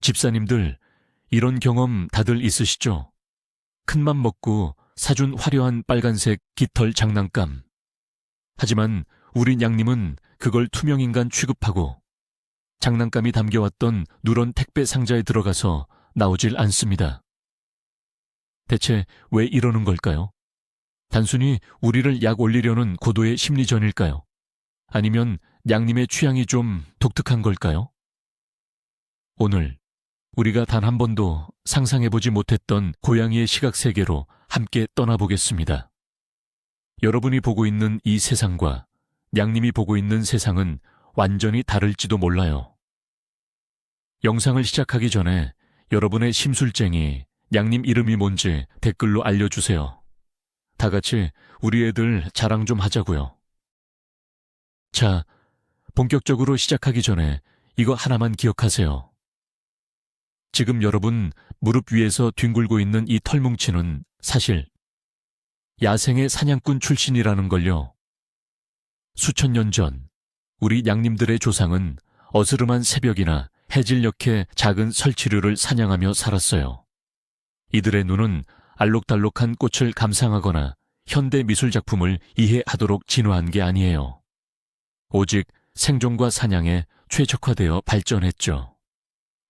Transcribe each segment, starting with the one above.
집사님들, 이런 경험 다들 있으시죠? 큰맘 먹고 사준 화려한 빨간색 깃털 장난감. 하지만 우리 냥님은 그걸 투명인간 취급하고 장난감이 담겨왔던 누런 택배 상자에 들어가서 나오질 않습니다. 대체 왜 이러는 걸까요? 단순히 우리를 약 올리려는 고도의 심리전일까요? 아니면 냥님의 취향이 좀 독특한 걸까요? 오늘 우리가 단 한 번도 상상해보지 못했던 고양이의 시각세계로 함께 떠나보겠습니다. 여러분이 보고 있는 이 세상과 냥님이 보고 있는 세상은 완전히 다를지도 몰라요. 영상을 시작하기 전에 여러분의 심술쟁이 냥님 이름이 뭔지 댓글로 알려주세요. 다 같이 우리 애들 자랑 좀 하자고요. 자, 본격적으로 시작하기 전에 이거 하나만 기억하세요. 지금 여러분 무릎 위에서 뒹굴고 있는 이 털뭉치는 사실 야생의 사냥꾼 출신이라는 걸요. 수천 년 전 우리 냥님들의 조상은 어스름한 새벽이나 해질녘에 작은 설치류를 사냥하며 살았어요. 이들의 눈은 알록달록한 꽃을 감상하거나 현대 미술작품을 이해하도록 진화한 게 아니에요. 오직 생존과 사냥에 최적화되어 발전했죠.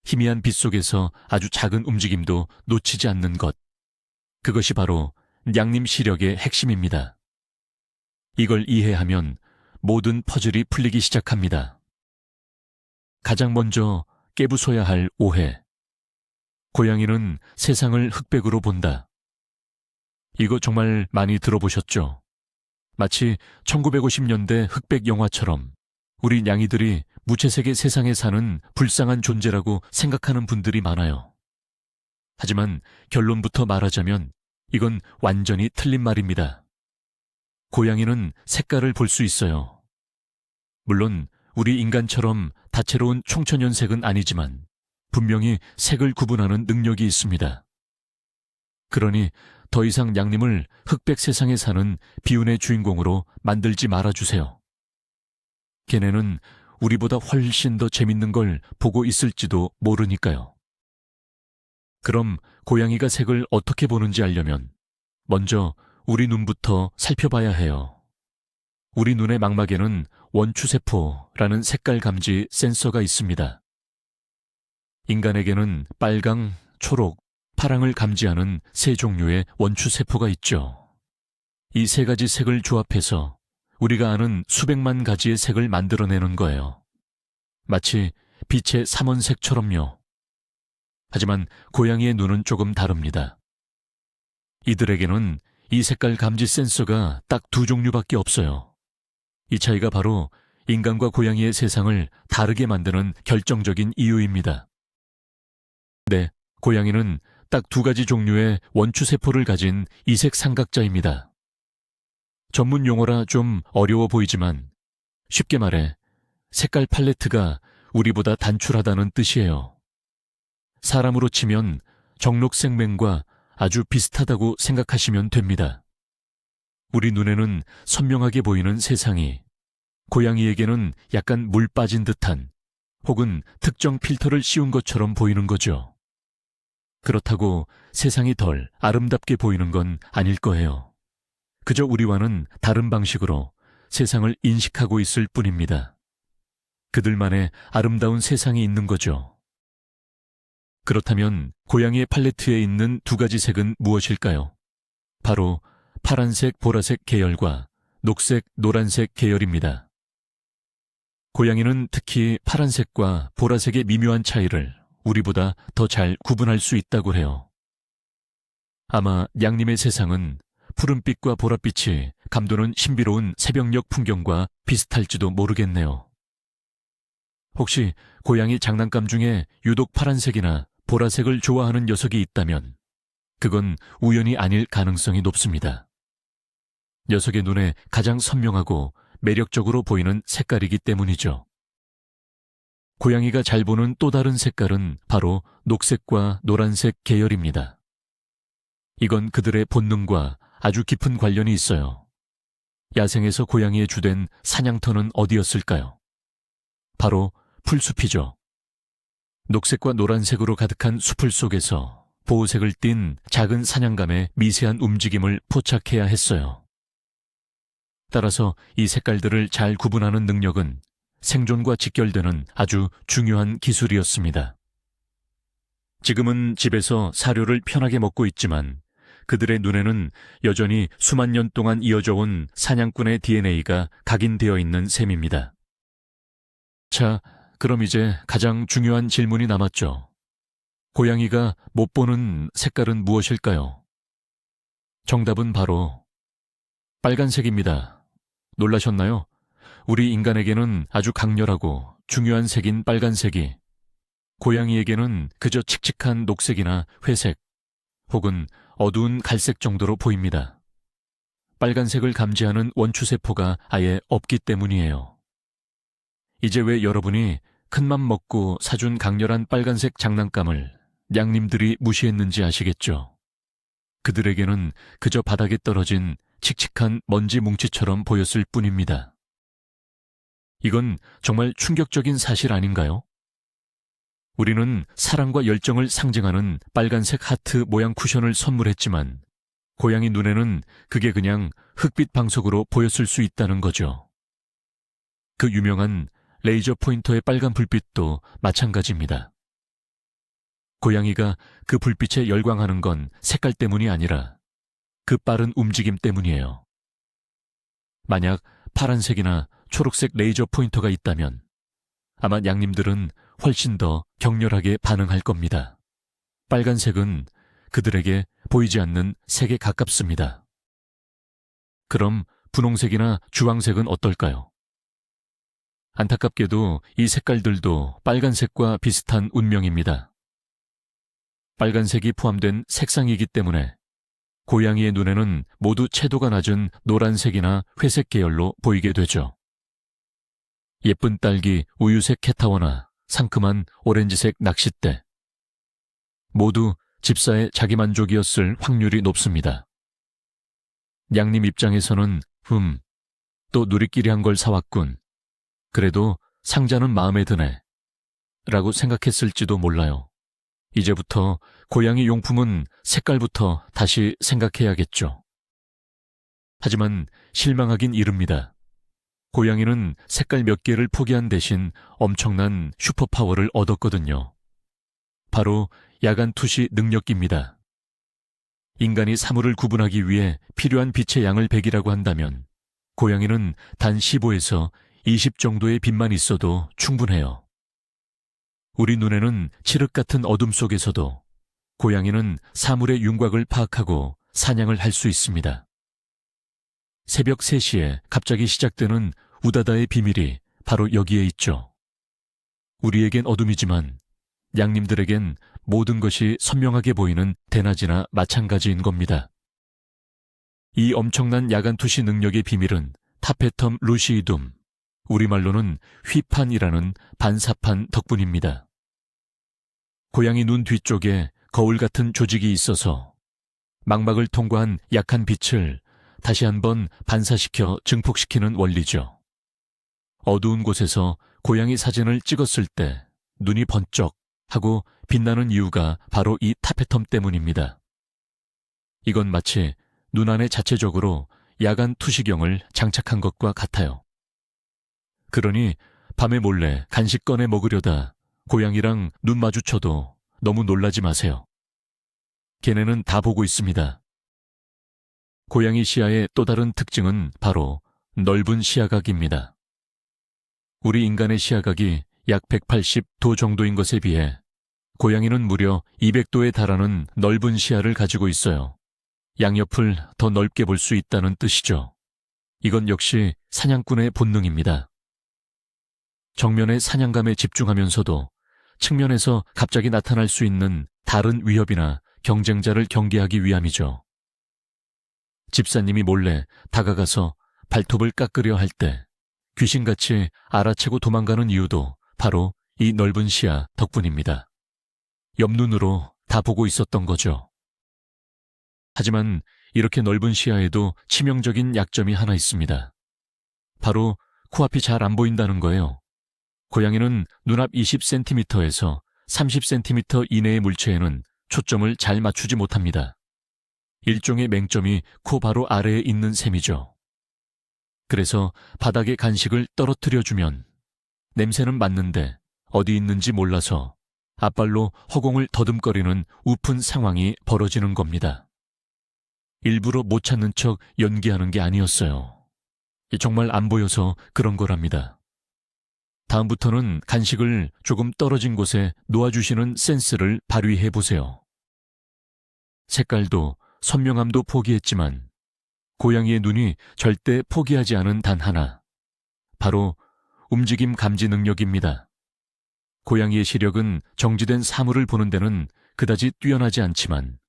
희미한 빛 속에서 아주 작은 움직임도 놓치지 않는 것. 그것이 바로 냥님 시력의 핵심입니다. 이걸 이해하면 모든 퍼즐이 풀리기 시작합니다. 가장 먼저 깨부숴야 할 오해. 고양이는 세상을 흑백으로 본다. 이거 정말 많이 들어보셨죠? 마치 1950년대 흑백 영화처럼 우리 냥이들이 무채색의 세상에 사는 불쌍한 존재라고 생각하는 분들이 많아요. 하지만 결론부터 말하자면 이건 완전히 틀린 말입니다. 고양이는 색깔을 볼 수 있어요. 물론 우리 인간처럼 다채로운 총천연색은 아니지만 분명히 색을 구분하는 능력이 있습니다. 그러니 더 이상 냥님을 흑백 세상에 사는 비운의 주인공으로 만들지 말아주세요. 걔네는 우리보다 훨씬 더 재밌는 걸 보고 있을지도 모르니까요. 그럼 고양이가 색을 어떻게 보는지 알려면 먼저 우리 눈부터 살펴봐야 해요. 우리 눈의 망막에는 원추세포라는 색깔 감지 센서가 있습니다. 인간에게는 빨강, 초록, 파랑을 감지하는 세 종류의 원추세포가 있죠. 이 세 가지 색을 조합해서 우리가 아는 수백만 가지의 색을 만들어내는 거예요. 마치 빛의 삼원색처럼요. 하지만 고양이의 눈은 조금 다릅니다. 이들에게는 이 색깔 감지 센서가 딱 두 종류밖에 없어요. 이 차이가 바로 인간과 고양이의 세상을 다르게 만드는 결정적인 이유입니다. 네, 고양이는 딱 두 가지 종류의 원추세포를 가진 이색 삼각자입니다. 전문 용어라 좀 어려워 보이지만 쉽게 말해 색깔 팔레트가 우리보다 단출하다는 뜻이에요. 사람으로 치면 정록생맹과 아주 비슷하다고 생각하시면 됩니다. 우리 눈에는 선명하게 보이는 세상이 고양이에게는 약간 물 빠진 듯한 혹은 특정 필터를 씌운 것처럼 보이는 거죠. 그렇다고 세상이 덜 아름답게 보이는 건 아닐 거예요. 그저 우리와는 다른 방식으로 세상을 인식하고 있을 뿐입니다. 그들만의 아름다운 세상이 있는 거죠. 그렇다면 고양이의 팔레트에 있는 두 가지 색은 무엇일까요? 바로 파란색, 보라색 계열과 녹색, 노란색 계열입니다. 고양이는 특히 파란색과 보라색의 미묘한 차이를 우리보다 더 잘 구분할 수 있다고 해요. 아마 냥님의 세상은 푸른빛과 보랏빛이 감도는 신비로운 새벽녘 풍경과 비슷할지도 모르겠네요. 혹시 고양이 장난감 중에 유독 파란색이나 보라색을 좋아하는 녀석이 있다면 그건 우연이 아닐 가능성이 높습니다. 녀석의 눈에 가장 선명하고 매력적으로 보이는 색깔이기 때문이죠. 고양이가 잘 보는 또 다른 색깔은 바로 녹색과 노란색 계열입니다. 이건 그들의 본능과 아주 깊은 관련이 있어요. 야생에서 고양이의 주된 사냥터는 어디였을까요? 바로 풀숲이죠. 녹색과 노란색으로 가득한 숲을 속에서 보호색을 띤 작은 사냥감의 미세한 움직임을 포착해야 했어요. 따라서 이 색깔들을 잘 구분하는 능력은 생존과 직결되는 아주 중요한 기술이었습니다. 지금은 집에서 사료를 편하게 먹고 있지만 그들의 눈에는 여전히 수만 년 동안 이어져 온 사냥꾼의 DNA가 각인되어 있는 셈입니다. 자, 그럼 이제 가장 중요한 질문이 남았죠. 고양이가 못 보는 색깔은 무엇일까요? 정답은 바로 빨간색입니다. 놀라셨나요? 우리 인간에게는 아주 강렬하고 중요한 색인 빨간색이 고양이에게는 그저 칙칙한 녹색이나 회색 혹은 어두운 갈색 정도로 보입니다. 빨간색을 감지하는 원추세포가 아예 없기 때문이에요. 이제 왜 여러분이 큰맘 먹고 사준 강렬한 빨간색 장난감을 냥님들이 무시했는지 아시겠죠? 그들에게는 그저 바닥에 떨어진 칙칙한 먼지 뭉치처럼 보였을 뿐입니다. 이건 정말 충격적인 사실 아닌가요? 우리는 사랑과 열정을 상징하는 빨간색 하트 모양 쿠션을 선물했지만 고양이 눈에는 그게 그냥 흑빛 방석으로 보였을 수 있다는 거죠. 그 유명한 레이저 포인터의 빨간 불빛도 마찬가지입니다. 고양이가 그 불빛에 열광하는 건 색깔 때문이 아니라 그 빠른 움직임 때문이에요. 만약 파란색이나 초록색 레이저 포인터가 있다면 아마 냥님들은 훨씬 더 격렬하게 반응할 겁니다. 빨간색은 그들에게 보이지 않는 색에 가깝습니다. 그럼 분홍색이나 주황색은 어떨까요? 안타깝게도 이 색깔들도 빨간색과 비슷한 운명입니다. 빨간색이 포함된 색상이기 때문에 고양이의 눈에는 모두 채도가 낮은 노란색이나 회색 계열로 보이게 되죠. 예쁜 딸기 우유색 캣타워나 상큼한 오렌지색 낚싯대. 모두 집사의 자기만족이었을 확률이 높습니다. 냥님 입장에서는 또 누리끼리 한 걸 사왔군. 그래도 상자는 마음에 드네. 라고 생각했을지도 몰라요. 이제부터 고양이 용품은 색깔부터 다시 생각해야겠죠. 하지만 실망하긴 이릅니다. 고양이는 색깔 몇 개를 포기한 대신 엄청난 슈퍼파워를 얻었거든요. 바로 야간 투시 능력기입니다. 인간이 사물을 구분하기 위해 필요한 빛의 양을 100이라고 한다면 고양이는 단 15에서 20 정도의 빛만 있어도 충분해요. 우리 눈에는 칠흑 같은 어둠 속에서도 고양이는 사물의 윤곽을 파악하고 사냥을 할 수 있습니다. 새벽 3시에 갑자기 시작되는 우다다의 비밀이 바로 여기에 있죠. 우리에겐 어둠이지만 냥님들에겐 모든 것이 선명하게 보이는 대낮이나 마찬가지인 겁니다. 이 엄청난 야간 투시 능력의 비밀은 타페텀 루시이둠, 우리말로는 휘판이라는 반사판 덕분입니다. 고양이 눈 뒤쪽에 거울 같은 조직이 있어서 망막을 통과한 약한 빛을 다시 한번 반사시켜 증폭시키는 원리죠. 어두운 곳에서 고양이 사진을 찍었을 때 눈이 번쩍 하고 빛나는 이유가 바로 이 타페텀 때문입니다. 이건 마치 눈 안에 자체적으로 야간 투시경을 장착한 것과 같아요. 그러니 밤에 몰래 간식 꺼내 먹으려다 고양이랑 눈 마주쳐도 너무 놀라지 마세요. 걔네는 다 보고 있습니다. 고양이 시야의 또 다른 특징은 바로 넓은 시야각입니다. 우리 인간의 시야각이 약 180도 정도인 것에 비해 고양이는 무려 200도에 달하는 넓은 시야를 가지고 있어요. 양옆을 더 넓게 볼 수 있다는 뜻이죠. 이건 역시 사냥꾼의 본능입니다. 정면의 사냥감에 집중하면서도 측면에서 갑자기 나타날 수 있는 다른 위협이나 경쟁자를 경계하기 위함이죠. 집사님이 몰래 다가가서 발톱을 깎으려 할 때 귀신같이 알아채고 도망가는 이유도 바로 이 넓은 시야 덕분입니다. 옆눈으로 다 보고 있었던 거죠. 하지만 이렇게 넓은 시야에도 치명적인 약점이 하나 있습니다. 바로 코앞이 잘 안 보인다는 거예요. 고양이는 눈앞 20cm에서 30cm 이내의 물체에는 초점을 잘 맞추지 못합니다. 일종의 맹점이 코 바로 아래에 있는 셈이죠. 그래서 바닥에 간식을 떨어뜨려주면 냄새는 맡는데 어디 있는지 몰라서 앞발로 허공을 더듬거리는 우픈 상황이 벌어지는 겁니다. 일부러 못 찾는 척 연기하는 게 아니었어요. 정말 안 보여서 그런 거랍니다. 다음부터는 간식을 조금 떨어진 곳에 놓아주시는 센스를 발휘해 보세요. 색깔도 선명함도 포기했지만 고양이의 눈이 절대 포기하지 않은 단 하나, 바로 움직임 감지 능력입니다. 고양이의 시력은 정지된 사물을 보는 데는 그다지 뛰어나지 않지만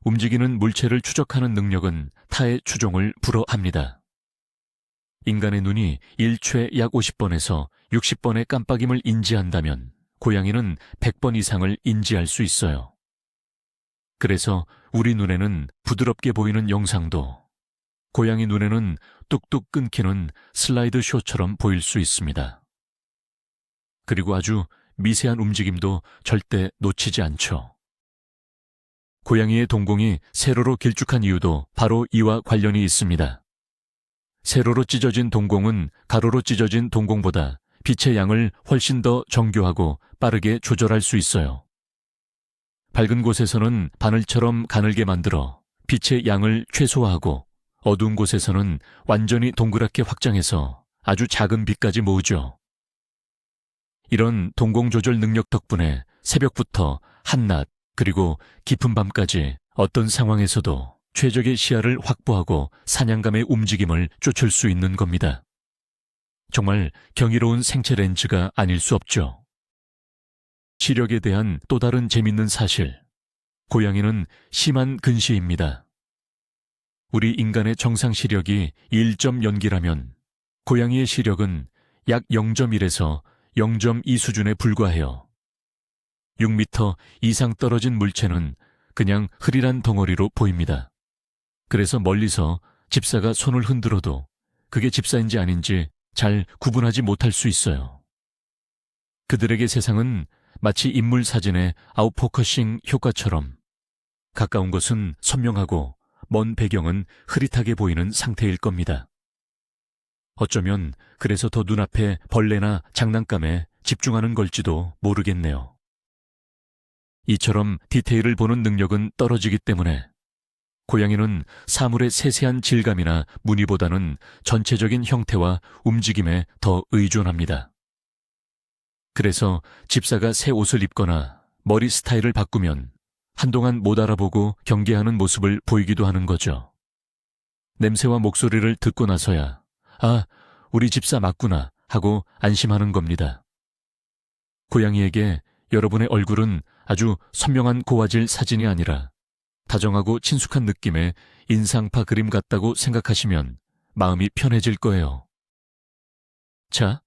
움직이는 물체를 추적하는 능력은 타의 추종을 불허합니다. 인간의 눈이 일초에 약 50번에서 60번의 깜빡임을 인지한다면 고양이는 100번 이상을 인지할 수 있어요. 그래서 우리 눈에는 부드럽게 보이는 영상도 고양이 눈에는 뚝뚝 끊기는 슬라이드 쇼처럼 보일 수 있습니다. 그리고 아주 미세한 움직임도 절대 놓치지 않죠. 고양이의 동공이 세로로 길쭉한 이유도 바로 이와 관련이 있습니다. 세로로 찢어진 동공은 가로로 찢어진 동공보다 빛의 양을 훨씬 더 정교하고 빠르게 조절할 수 있어요. 밝은 곳에서는 바늘처럼 가늘게 만들어 빛의 양을 최소화하고 어두운 곳에서는 완전히 동그랗게 확장해서 아주 작은 빛까지 모으죠. 이런 동공 조절 능력 덕분에 새벽부터 한낮 그리고 깊은 밤까지 어떤 상황에서도 최적의 시야를 확보하고 사냥감의 움직임을 쫓을 수 있는 겁니다. 정말 경이로운 생체 렌즈가 아닐 수 없죠. 시력에 대한 또 다른 재밌는 사실, 고양이는 심한 근시입니다. 우리 인간의 정상 시력이 1.0기라면 고양이의 시력은 약 0.1에서 0.2 수준에 불과해요. 6m 이상 떨어진 물체는 그냥 흐릿한 덩어리로 보입니다. 그래서 멀리서 집사가 손을 흔들어도 그게 집사인지 아닌지 잘 구분하지 못할 수 있어요. 그들에게 세상은 마치 인물 사진의 아웃포커싱 효과처럼 가까운 것은 선명하고 먼 배경은 흐릿하게 보이는 상태일 겁니다. 어쩌면 그래서 더 눈앞에 벌레나 장난감에 집중하는 걸지도 모르겠네요. 이처럼 디테일을 보는 능력은 떨어지기 때문에 고양이는 사물의 세세한 질감이나 무늬보다는 전체적인 형태와 움직임에 더 의존합니다. 그래서 집사가 새 옷을 입거나 머리 스타일을 바꾸면 한동안 못 알아보고 경계하는 모습을 보이기도 하는 거죠. 냄새와 목소리를 듣고 나서야 아, 우리 집사 맞구나 하고 안심하는 겁니다. 고양이에게 여러분의 얼굴은 아주 선명한 고화질 사진이 아니라 다정하고 친숙한 느낌의 인상파 그림 같다고 생각하시면 마음이 편해질 거예요. 자,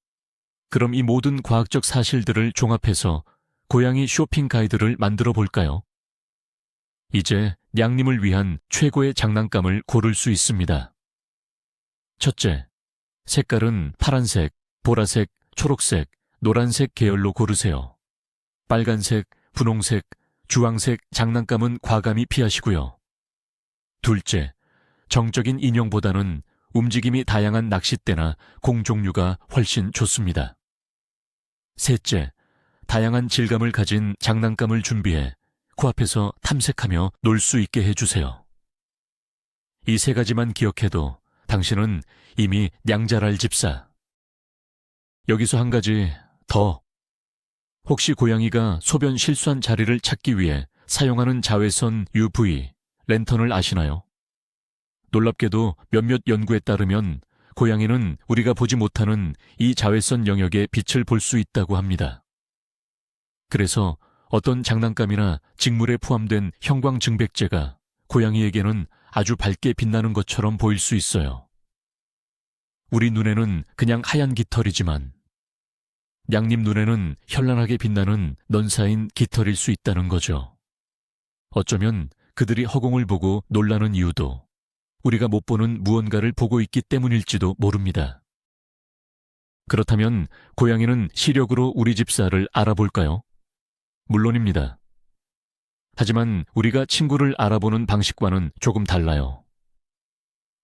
그럼 이 모든 과학적 사실들을 종합해서 고양이 쇼핑 가이드를 만들어 볼까요? 이제 냥님을 위한 최고의 장난감을 고를 수 있습니다. 첫째, 색깔은 파란색, 보라색, 초록색, 노란색 계열로 고르세요. 빨간색, 분홍색, 주황색 장난감은 과감히 피하시고요. 둘째, 정적인 인형보다는 움직임이 다양한 낚싯대나 공 종류가 훨씬 좋습니다. 셋째, 다양한 질감을 가진 장난감을 준비해 코앞에서 탐색하며 놀 수 있게 해주세요. 이 세 가지만 기억해도 당신은 이미 냥자랄 집사. 여기서 한 가지 더. 혹시 고양이가 소변 실수한 자리를 찾기 위해 사용하는 자외선 UV, 랜턴을 아시나요? 놀랍게도 몇몇 연구에 따르면 고양이는 우리가 보지 못하는 이 자외선 영역의 빛을 볼 수 있다고 합니다. 그래서 어떤 장난감이나 직물에 포함된 형광증백제가 고양이에게는 아주 밝게 빛나는 것처럼 보일 수 있어요. 우리 눈에는 그냥 하얀 깃털이지만 냥님 눈에는 현란하게 빛나는 넌사인 깃털일 수 있다는 거죠. 어쩌면 그들이 허공을 보고 놀라는 이유도 우리가 못 보는 무언가를 보고 있기 때문일지도 모릅니다. 그렇다면 고양이는 시력으로 우리 집사를 알아볼까요? 물론입니다. 하지만 우리가 친구를 알아보는 방식과는 조금 달라요.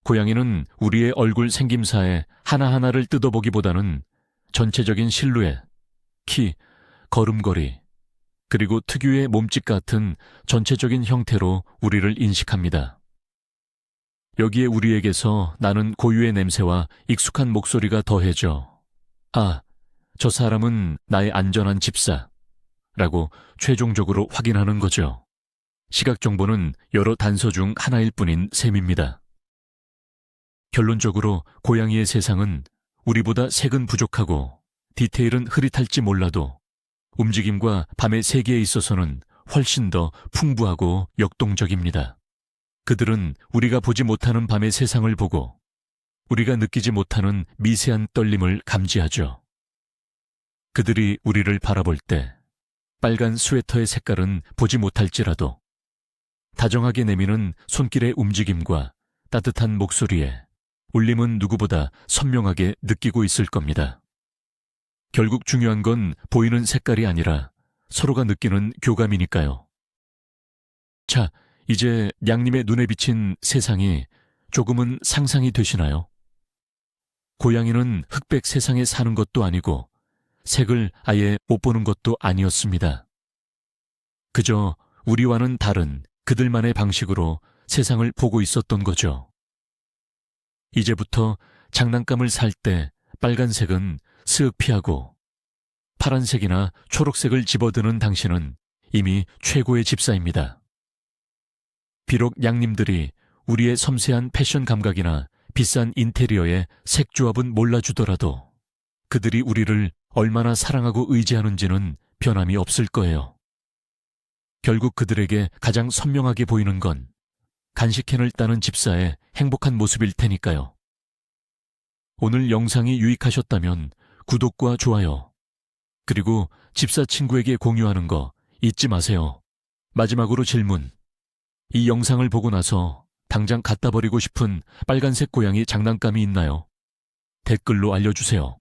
고양이는 우리의 얼굴 생김새에 하나하나를 뜯어보기보다는 전체적인 실루엣, 키, 걸음걸이, 그리고 특유의 몸짓 같은 전체적인 형태로 우리를 인식합니다. 여기에 우리에게서 나는 고유의 냄새와 익숙한 목소리가 더해져 아, 저 사람은 나의 안전한 집사 라고 최종적으로 확인하는 거죠. 시각 정보는 여러 단서 중 하나일 뿐인 셈입니다. 결론적으로 고양이의 세상은 우리보다 색은 부족하고 디테일은 흐릿할지 몰라도 움직임과 밤의 세계에 있어서는 훨씬 더 풍부하고 역동적입니다. 그들은 우리가 보지 못하는 밤의 세상을 보고 우리가 느끼지 못하는 미세한 떨림을 감지하죠. 그들이 우리를 바라볼 때 빨간 스웨터의 색깔은 보지 못할지라도 다정하게 내미는 손길의 움직임과 따뜻한 목소리에 울림은 누구보다 선명하게 느끼고 있을 겁니다. 결국 중요한 건 보이는 색깔이 아니라 서로가 느끼는 교감이니까요. 자, 이제 냥님의 눈에 비친 세상이 조금은 상상이 되시나요? 고양이는 흑백 세상에 사는 것도 아니고 색을 아예 못 보는 것도 아니었습니다. 그저 우리와는 다른 그들만의 방식으로 세상을 보고 있었던 거죠. 이제부터 장난감을 살 때 빨간색은 쓱 피하고 파란색이나 초록색을 집어드는 당신은 이미 최고의 집사입니다. 비록 냥님들이 우리의 섬세한 패션 감각이나 비싼 인테리어의 색 조합은 몰라주더라도 그들이 우리를 얼마나 사랑하고 의지하는지는 변함이 없을 거예요. 결국 그들에게 가장 선명하게 보이는 건 간식캔을 따는 집사의 행복한 모습일 테니까요. 오늘 영상이 유익하셨다면 구독과 좋아요, 그리고 집사 친구에게 공유하는 거 잊지 마세요. 마지막으로 질문. 이 영상을 보고 나서 당장 갖다 버리고 싶은 빨간색 고양이 장난감이 있나요? 댓글로 알려주세요.